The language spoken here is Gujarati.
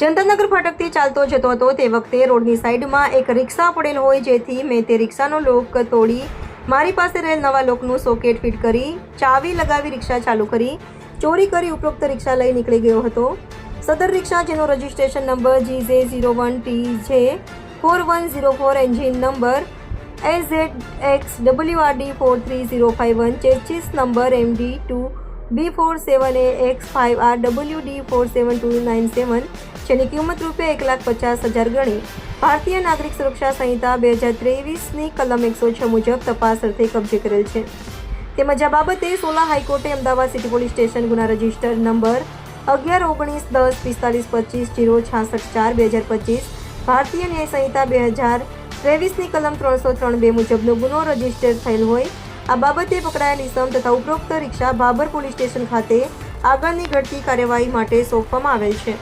જનતાનગર ફાટકથી ચાલતો જતો હતો તે વખતે રોડની સાઈડમાં એક રિક્ષા પડેલ હોય, જેથી મેં તે રિક્ષાનો લોક તોડી મારી પાસે રહેલ નવા લોકનું સોકેટ ફિટ કરી ચાવી લગાવી રિક્ષા ચાલુ કરી ચોરી કરી ઉપરોક્ત રિક્ષા લઈ નીકળી ગયો હતો. સદર રિક્ષા, જેનો registration number GJ01TJ4104, engine number AZXWRD43051, chassis number MD2B47AX5RWD47297, જેની કિંમત ₹1,50,000 ગણી ભારતીય નાગરિક સુરક્ષા સંહિતા 2023ની કલમ 106 મુજબ તપાસ અર્થે કબજે કરેલ છે. તેમજ આ બાબતે સોલા હાઈકોર્ટે અમદાવાદ સિટી પોલીસ સ્ટેશન ગુના રજિસ્ટર નંબર 11-19-10-45-25-066-4/2025 ભારતીય ન્યાય સંહિતા 2023ની કલમ 303(2) મુજબનો ગુનો રજીસ્ટર થયેલ હોય. આ બાબતે પકડાયેલ ઇસમ તથા ઉપરોક્ત રિક્ષા ભાભર પોલીસ સ્ટેશન ખાતે આગળની ઘટતી કાર્યવાહી માટે સોંપવામાં આવેલ છે.